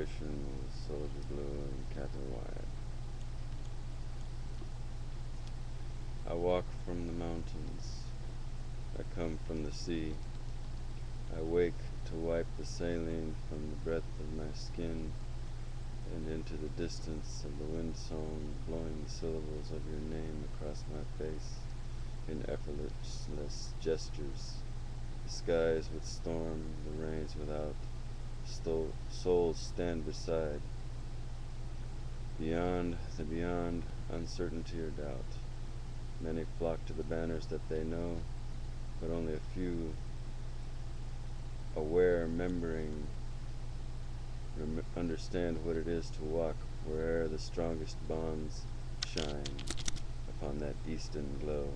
decoration with soldier blue and catter wire. I walk from the mountains, I come from the sea. I wake to wipe the saline from the breadth of my skin and into the distance of the wind song, blowing the syllables of your name across my face in effortless gestures. The skies with storm, the rains without, souls stand beside. Beyond the beyond, uncertainty or doubt. Many flock to the banners that they know, but only a few aware, remembering, understand what it is to walk where'er the strongest bonds shine upon that eastern glow.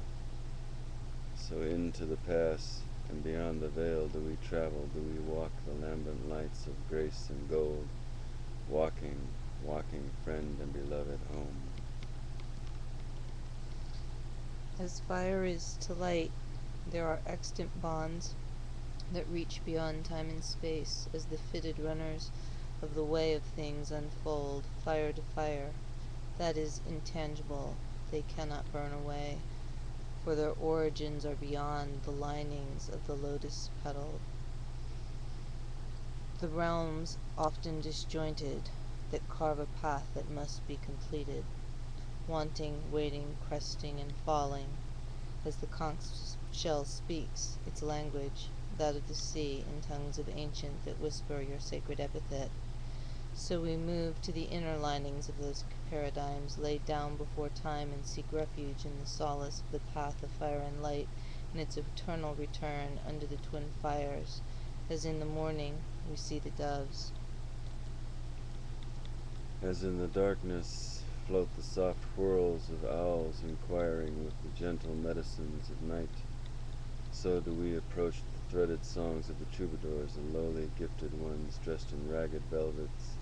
So into the pass and beyond the veil do we travel, do we walk the lambent lights of grace and gold, walking, walking, friend and beloved, home. As fire is to light, there are extant bonds that reach beyond time and space as the fitted runners of the way of things unfold, fire to fire. That is intangible, they cannot burn away, for their origins are beyond the linings of the lotus petal. The realms, often disjointed, that carve a path that must be completed, wanting, waiting, cresting, and falling, as the conch shell speaks its language, that of the sea, in tongues of ancient that whisper your sacred epithet. So we move to the inner linings of those paradigms laid down before time and seek refuge in the solace of the path of fire and light in its eternal return under the twin fires, as in the morning we see the doves. As in the darkness float the soft whirls of owls inquiring with the gentle medicines of night, so do we approach the threaded songs of the troubadours, the lowly gifted ones dressed in ragged velvets,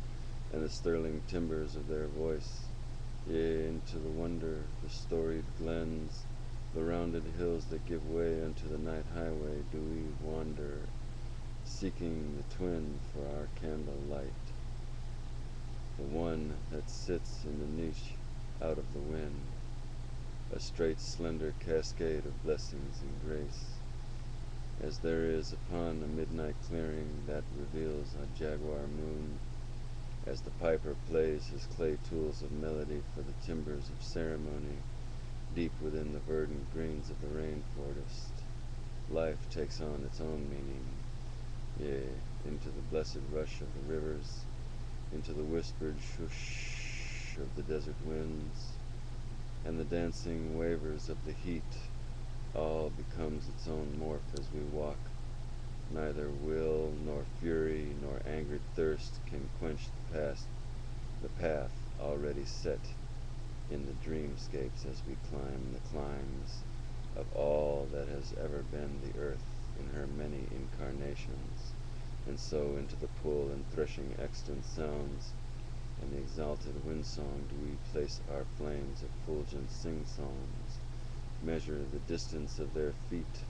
and the sterling timbres of their voice. Yea, into the wonder, the storied glens, the rounded hills that give way unto the night highway do we wander, seeking the twin for our candle light, the one that sits in the niche out of the wind, a straight slender cascade of blessings and grace, as there is upon a midnight clearing that reveals a jaguar moon, as the piper plays his clay tools of melody for the timbers of ceremony, deep within the verdant greens of the rainforest, life takes on its own meaning, yea, into the blessed rush of the rivers, into the whispered shush of the desert winds, and the dancing wavers of the heat, all becomes its own morph as we walk. Neither will, nor fury, nor angered thirst can quench the path already set in the dreamscapes as we climb the climbs of all that has ever been the earth in her many incarnations, and so into the pull and threshing extant sounds and the exalted wind-song do we place our flames effulgent sing-songs, measure the distance of their feet.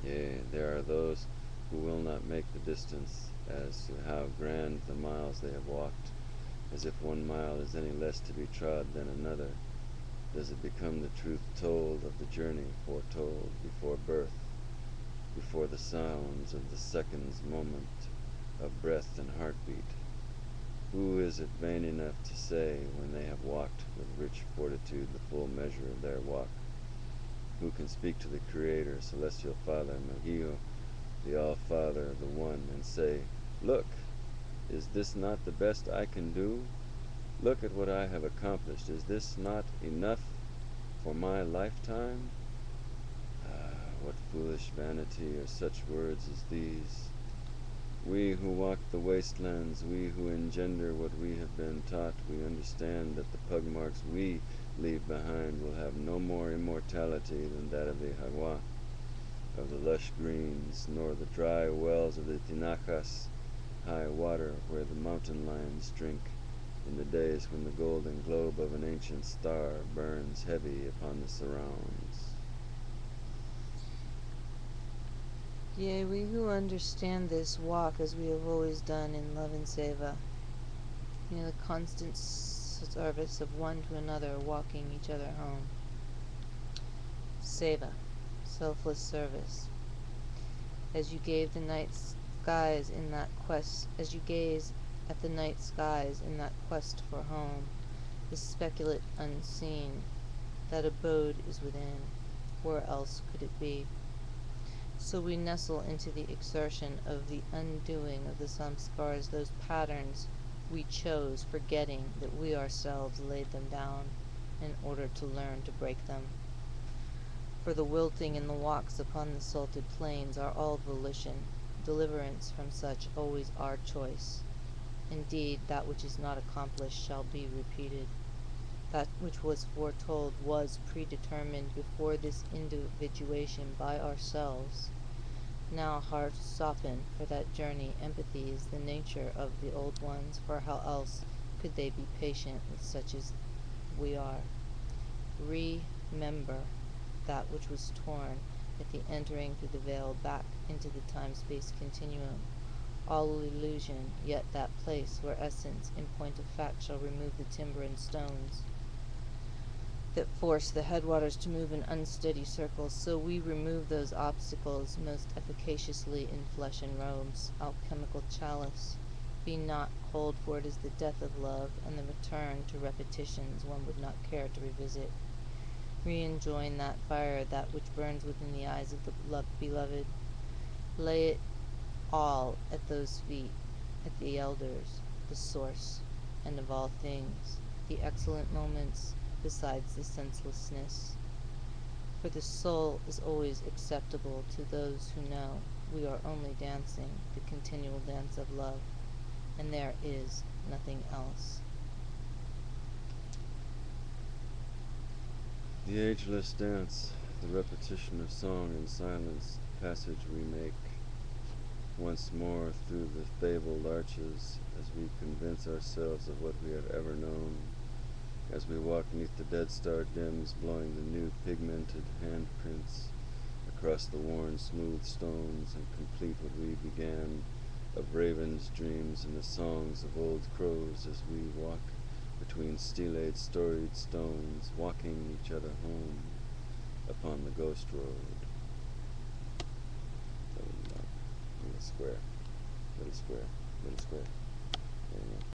Yea, there are those who will not make the distance as to how grand the miles they have walked, as if 1 mile is any less to be trod than another. Does it become the truth told of the journey foretold before birth, before the sounds of the second's moment of breath and heartbeat? Who is it vain enough to say when they have walked with rich fortitude the full measure of their walk? Who can speak to the Creator, Celestial Father, Mahio, the All-Father, the One, and say, "Look, is this not the best I can do? Look at what I have accomplished. Is this not enough for my lifetime?" Ah, what foolish vanity are such words as these? We who walk the wastelands, we who engender what we have been taught, we understand that the pug marks we leave behind will have no more immortality than that of the Jaguar, of the lush greens, nor the dry wells of the Tinajas, high water where the mountain lions drink, in the days when the golden globe of an ancient star burns heavy upon the surrounds. Yea, we who understand this walk as we have always done in love and seva. The constant service of one to another, walking each other home. Seva, selfless service. As you gaze the night skies in that quest, as you gaze at the night skies in that quest for home, the speculate unseen, that abode is within. Where else could it be? So we nestle into the exertion of the undoing of the samskars, those patterns we chose, forgetting that we ourselves laid them down in order to learn to break them. For the wilting and the walks upon the salted plains are all volition, deliverance from such always our choice. Indeed, that which is not accomplished shall be repeated. That which was foretold was predetermined before this individuation by ourselves. Now hearts soften for that journey. Empathy is the nature of the old ones, for how else could they be patient with such as we are? Remember that which was torn at the entering through the veil back into the time-space continuum. All illusion, yet that place where essence in point of fact shall remove the timber and stones that force the headwaters to move in unsteady circles, so we remove those obstacles most efficaciously in flesh and robes. Alchemical chalice, be not cold, for it is the death of love, and the return to repetitions one would not care to revisit. Re-enjoin that fire, that which burns within the eyes of the beloved. Lay it all at those feet, at the elders, the source, and of all things, the excellent moments, besides the senselessness. For the soul is always acceptable to those who know we are only dancing the continual dance of love, and there is nothing else. The ageless dance, the repetition of song and silence, the passage we make once more through the fabled arches as we convince ourselves of what we have ever known, as we walk neath the dead star dims, blowing the new pigmented handprints across the worn smooth stones, and complete what we began of ravens' dreams and the songs of old crows as we walk between stelaed storied stones, walking each other home upon the ghost road. Little square, little square, little square. There you go.